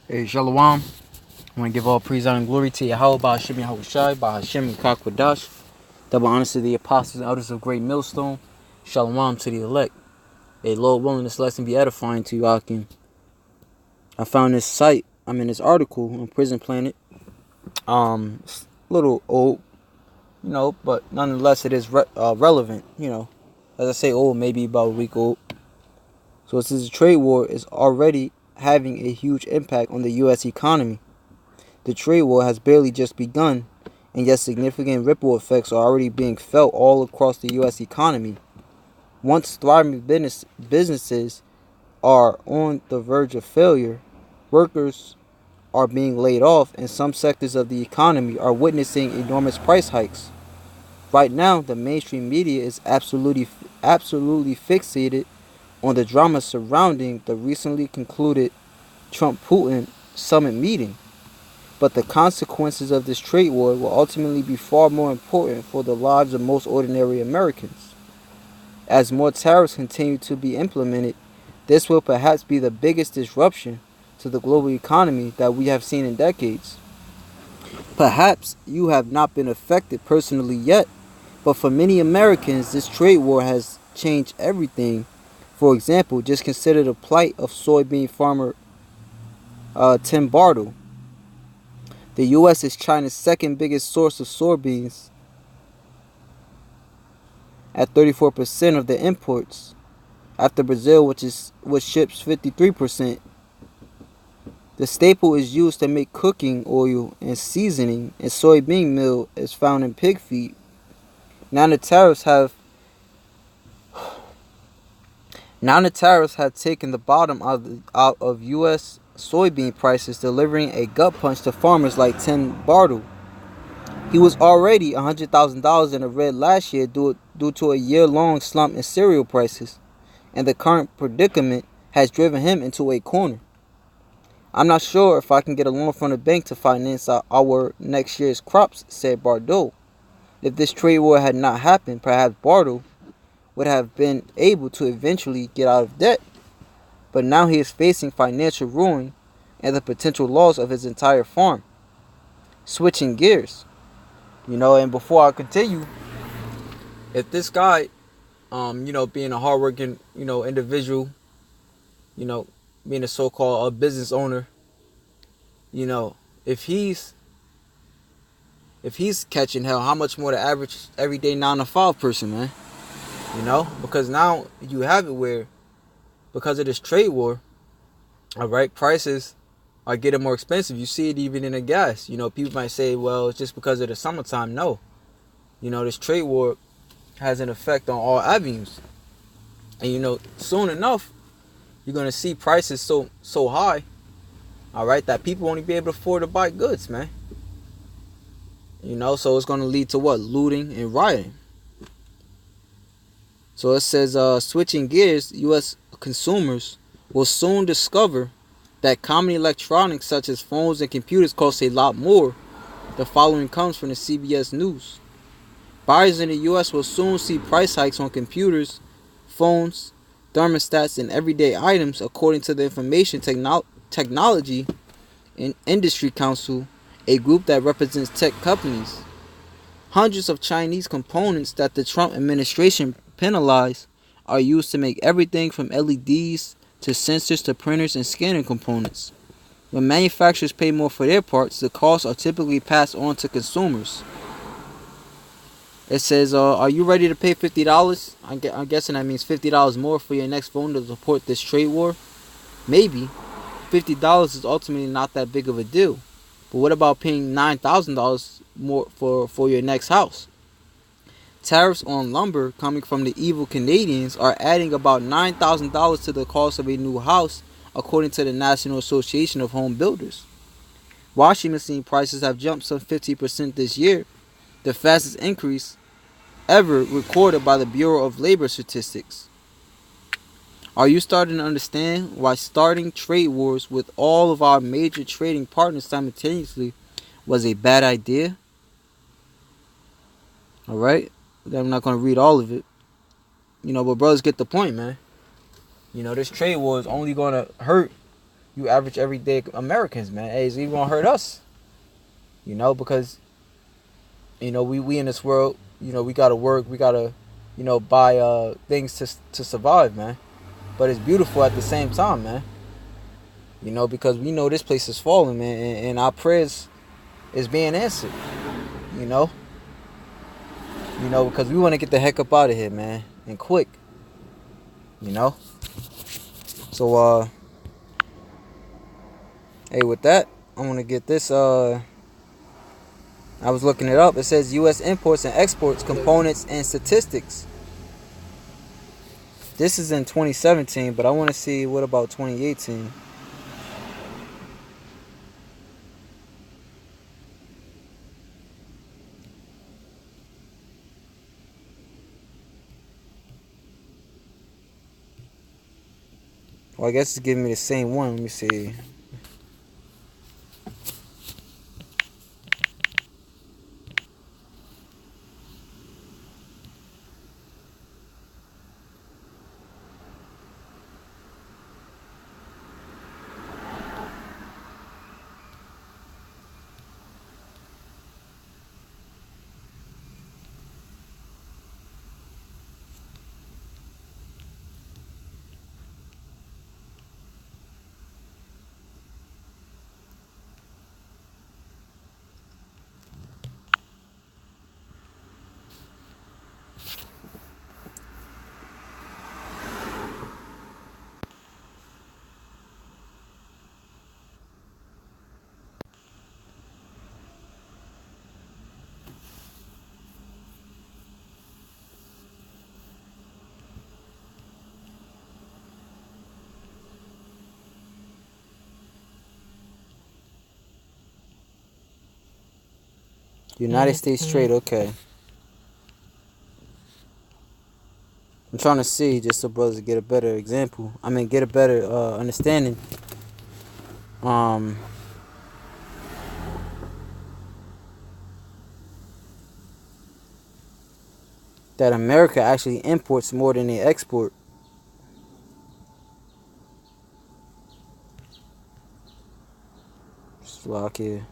Hey, Shalom. I want to give all praise, honor, and glory to Yahweh, by Hashem Yahushai, by Hashem and Kakwadash. Double honors to the apostles and elders of Great Millstone. Shalom to the elect. Hey, Lord willing, this lesson be edifying to you, Akim. I found this this article on Prison Planet. It's a little old, but nonetheless it is relevant, As I say old, maybe about a week old. So it says the trade war is already having a huge impact on the U.S. economy. The trade war has barely just begun, and yet significant ripple effects are already being felt all across the U.S. economy. Once thriving businesses are on the verge of failure, workers are being laid off, and some sectors of the economy are witnessing enormous price hikes. Right now, the mainstream media is absolutely fixated on the drama surrounding the recently concluded Trump-Putin summit meeting. But the consequences of this trade war will ultimately be far more important for the lives of most ordinary Americans. As more tariffs continue to be implemented, this will perhaps be the biggest disruption to the global economy that we have seen in decades. Perhaps you have not been affected personally yet, but for many Americans, this trade war has changed everything. For example, just consider the plight of soybean farmer Tim Bartle. The U.S. is China's second biggest source of soybeans at 34% of the imports, after Brazil, which ships 53%. The staple is used to make cooking oil and seasoning, and soybean meal is found in pig feed. Now the tariffs have taken the bottom out of U.S. soybean prices, delivering a gut punch to farmers like Tim Bartle. He was already $100,000 in the red last year due to a year-long slump in cereal prices, and the current predicament has driven him into a corner. I'm not sure if I can get a loan from the bank to finance our next year's crops, said Bartle. If this trade war had not happened, perhaps Bartle would have been able to eventually get out of debt. But now he is facing financial ruin and the potential loss of his entire farm. Switching gears, and before I continue, if this guy, being a hardworking, individual, being a so-called business owner, if he's catching hell, how much more the average everyday 9 to 5 person, man? Because now you have it where, because of this trade war, all right, prices are getting more expensive. You see it even in the gas. People might say, well, it's just because of the summertime. No. This trade war has an effect on all avenues. And, soon enough, you're going to see prices so high, all right, that people won't be able to afford to buy goods, man. So it's going to lead to what? Looting and rioting. So it says, switching gears, U.S. consumers will soon discover that common electronics such as phones and computers cost a lot more. The following comes from the CBS News. Buyers in the U.S. will soon see price hikes on computers, phones, thermostats, and everyday items, according to the Information Technology and Industry Council, a group that represents tech companies. Hundreds of Chinese components that the Trump administration penalized are used to make everything from LEDs to sensors to printers and scanning components. When manufacturers pay more for their parts, the costs are typically passed on to consumers. It says, are you ready to pay $50? I'm guessing that means $50 more for your next phone to support this trade war? Maybe. $50 is ultimately not that big of a deal. But what about paying $9,000 more for your next house? Tariffs on lumber coming from the evil Canadians are adding about $9,000 to the cost of a new house, according to the National Association of Home Builders. Washing machine prices have jumped some 50% this year, the fastest increase ever recorded by the Bureau of Labor Statistics. Are you starting to understand why starting trade wars with all of our major trading partners simultaneously was a bad idea? Alright, I'm not going to read all of it. But brothers get the point, man. This trade war is only going to hurt you average everyday Americans, man. Hey, is it gonna hurt us? You know, because we in this world, we gotta work, we gotta, buy things to survive, man. But it's beautiful at the same time, man. Because we know this place is falling, man, and our prayers is being answered. You know, because we want to get the heck up out of here, man, and quick. You know. So hey, with that, I'm gonna get this. I was looking it up. It says U.S. imports and exports, components, and statistics. This is in 2017, but I want to see what about 2018. Well, I guess it's giving me the same one. Let me see. United States trade, okay. I'm trying to see just so brothers get a better example. I mean, get a better understanding. That America actually imports more than they export. Slovakia.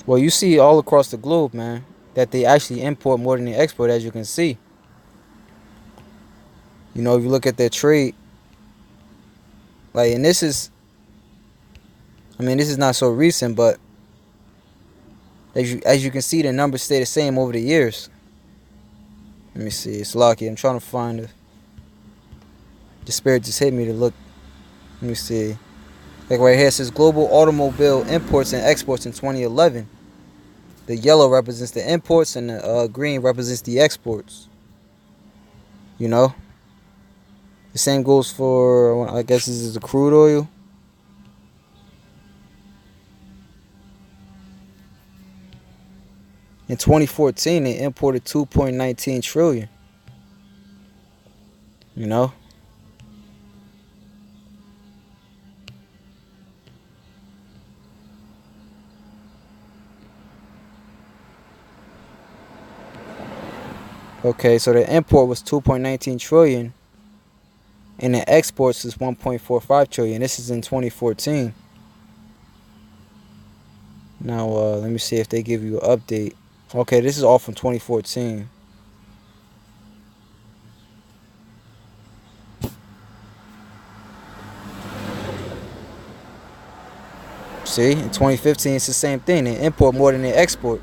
Well, you see all across the globe, man, that they actually import more than they export, as you can see. If you look at their trade, like, and this is not so recent, but as you can see, the numbers stay the same over the years. Let me see. It's lucky. I'm trying to find the spirit just hit me to look. Let me see. Like right here, it says global automobile imports and exports in 2011. The yellow represents the imports and the green represents the exports. The same goes for, I guess this is the crude oil. In 2014, they imported 2.19 trillion. Okay, so the import was 2.19 trillion and the exports is 1.45 trillion. This is in 2014. Now, let me see if they give you an update. Okay, this is all from 2014. See, in 2015, it's the same thing. They import more than they export.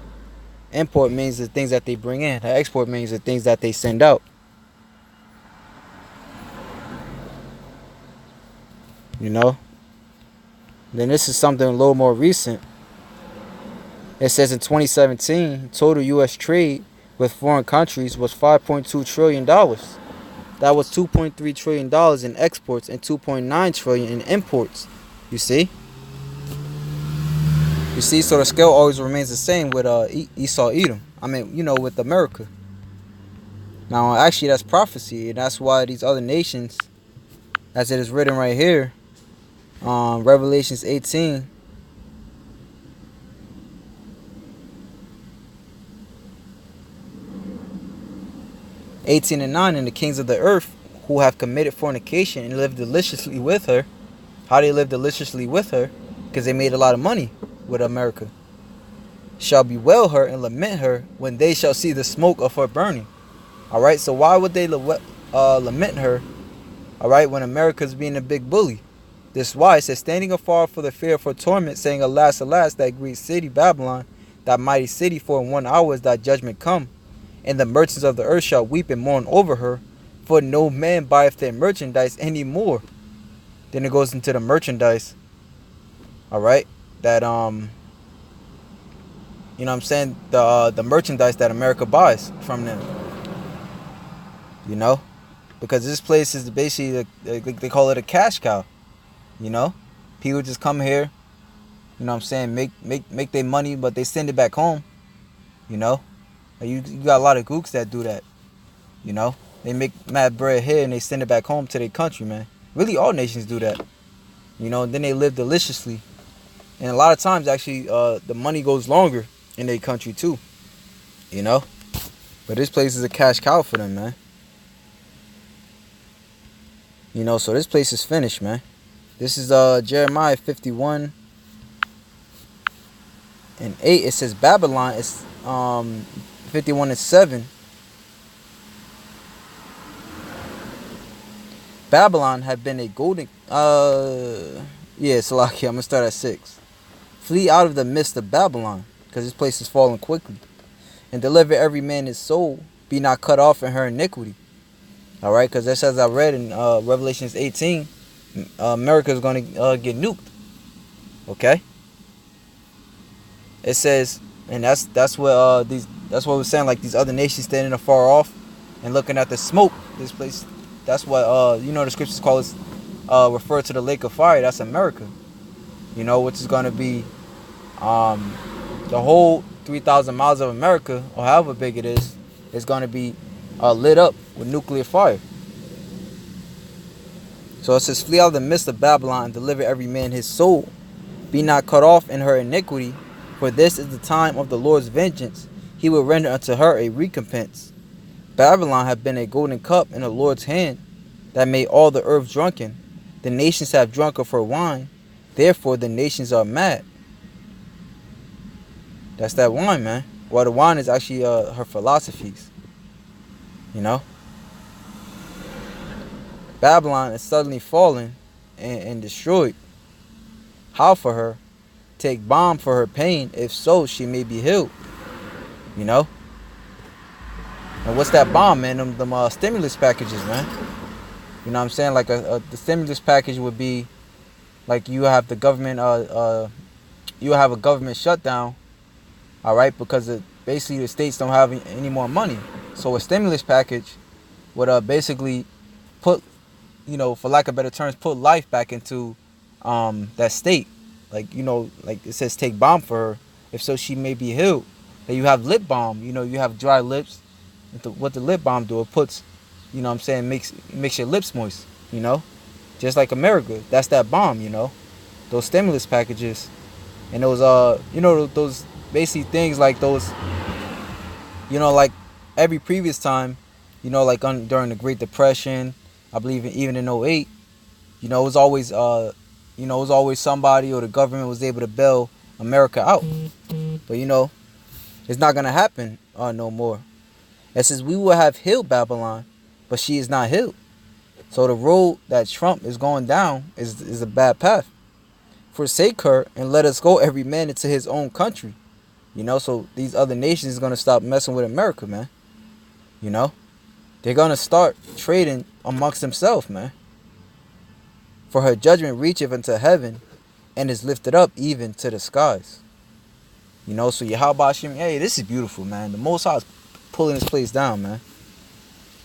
Import means the things that they bring in. The export means the things that they send out. Then this is something a little more recent. It says in 2017, total U.S. trade with foreign countries was $5.2 trillion. That was $2.3 trillion in exports and $2.9 trillion in imports. You see? So the scale always remains the same with Esau Edom. With America. Now, actually, that's prophecy, and that's why these other nations, as it is written right here, Revelations 18. And 9, and the kings of the earth who have committed fornication and lived deliciously with her. How they live deliciously with her? Because they made a lot of money with America. Shall bewail her and lament her when they shall see the smoke of her burning. Alright, so why would they lament her? Alright, when America's being a big bully. This is why it says, standing afar for the fear of her torment, saying, alas, alas, that great city Babylon, that mighty city, for in 1 hour is thy judgment come. And the merchants of the earth shall weep and mourn over her, for no man buyeth their merchandise any more. Then it goes into the merchandise. Alright, that you know what I'm saying, the merchandise that America buys from them. You know, because this place is basically they call it a cash cow. You know, people just come here, you know what I'm saying, make their money, but they send it back home. You know, you got a lot of gooks that do that. You know, they make mad bread here and they send it back home to their country, man. Really, all nations do that. You know, and then they live deliciously, and a lot of times actually the money goes longer in their country too. You know, but this place is a cash cow for them, man. You know, so this place is finished, man. This is Jeremiah 51 and 8. It says Babylon is 51 and 7. Babylon had been a golden Salakia, I'm gonna start at 6. Flee out of the midst of Babylon, because this place is falling quickly, and deliver every man his soul, be not cut off in her iniquity. Alright, because that's as I read in Revelations 18, America is going to get nuked. Okay? It says, and that's what we're saying, like these other nations standing afar off and looking at the smoke. This place, that's what you know the scriptures call it, refer to the lake of fire. That's America. You know, which is going to be the whole 3,000 miles of America, or however big it is going to be lit up with nuclear fire. So it says, flee out of the midst of Babylon and deliver every man his soul. Be not cut off in her iniquity, for this is the time of the Lord's vengeance. He will render unto her a recompense. Babylon hath been a golden cup in the Lord's hand, that made all the earth drunken. The nations have drunk of her wine, therefore the nations are mad. That's that wine, man. Well, the wine is actually her philosophies. You know, Babylon is suddenly fallen and destroyed. How for her? Take balm for her pain, if so she may be healed. You know. And what's that balm, man? Them stimulus packages, man. You know what I'm saying? Like the stimulus package would be like you have the government you have a government shutdown. All right, because basically the states don't have any more money. So a stimulus package would basically put, you know, for lack of better terms, put life back into that state. Like, you know, like it says, take balm for her, if so she may be healed. Then you have lip balm. You know, you have dry lips. What the lip balm do? It puts, you know what I'm saying, makes your lips moist. You know, just like America. That's that balm. You know, those stimulus packages and those you know, those basically things like those. You know, like every previous time, you know, like during the Great Depression, I believe even in '08, you know, it was always somebody or the government was able to bail America out. But you know, it's not gonna happen no more. It says we will have healed Babylon, but she is not healed. So the road that Trump is going down is a bad path. Forsake her and let us go every man into his own country. You know, so these other nations is gonna stop messing with America, man. You know, they're gonna start trading amongst themselves, man. For her judgment reacheth unto heaven, and is lifted up even to the skies. You know, so Yahweh Hashem, hey, this is beautiful, man. The Most High is pulling this place down, man.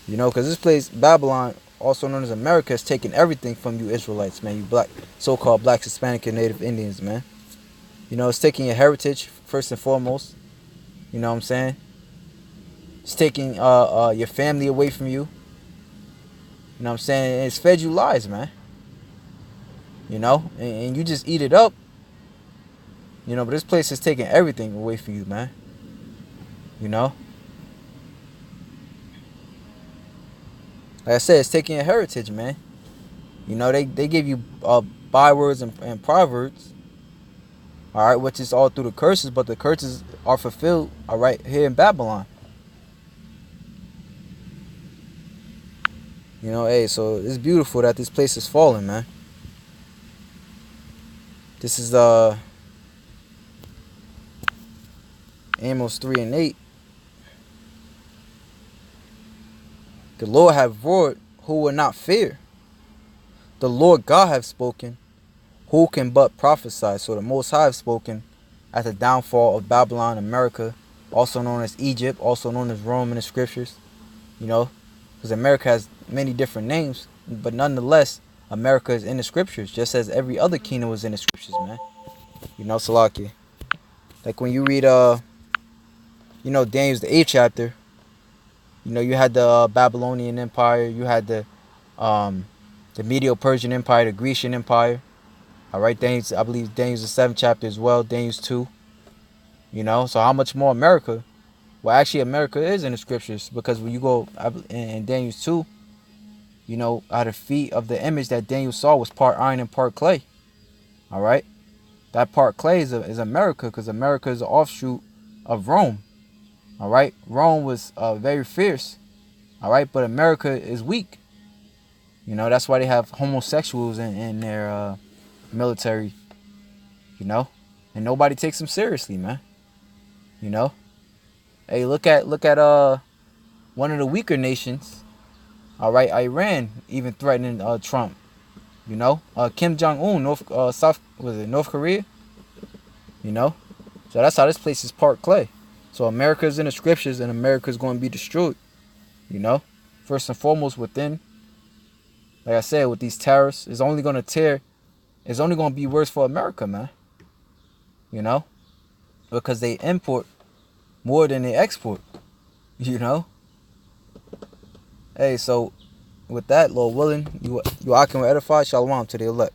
You know, because this place, Babylon, also known as America, has taken everything from you Israelites, man. You black, so-called blacks, Hispanic, and Native Indians, man. You know, it's taking your heritage, first and foremost. You know what I'm saying? It's taking your family away from you. You know what I'm saying? And it's fed you lies, man. you know, and you just eat it up, you know. But this place is taking everything away from you, man. You know, like I said, it's taking your heritage, man. You know, they give you bywords and proverbs, all right, which is all through the curses, but the curses are fulfilled, all right, here in Babylon. You know, hey, so it's beautiful that this place is falling, man. This is Amos 3:8. The Lord hath roared, who will not fear? The Lord God hath spoken, who can but prophesy? So the Most High have spoken at the downfall of Babylon, America, also known as Egypt, also known as Rome in the scriptures. You know, because America has many different names, but nonetheless, America is in the scriptures, just as every other kingdom was in the scriptures, man. You know, Salaki. Like when you read, you know, Daniel's the 8th chapter. You know, you had the Babylonian Empire, you had the Medo-Persian Empire, the Grecian Empire. All right, Daniel's, I believe Daniel's the 7th chapter as well. Daniel's 2. You know, so how much more America? Well, actually, America is in the scriptures, because when you go in Daniel's 2, you know, out of feet of the image that Daniel saw was part iron and part clay. All right, that part clay is America, because America is an offshoot of Rome. All right, Rome was very fierce. All right, but America is weak. You know, that's why they have homosexuals in their military. You know, and nobody takes them seriously, man. You know, hey, look at one of the weaker nations. All right, Iran even threatening Trump. You know, Kim Jong-un, North Korea. You know, so that's how this place is part clay. So America's in the scriptures, and America's going to be destroyed. You know, first and foremost within. Like I said, with these tariffs, it's only going to tear. It's only going to be worse for America, man. You know, because they import more than they export. You know. Hey, so with that, Lord willing, you I can edify. Shalom to the elect.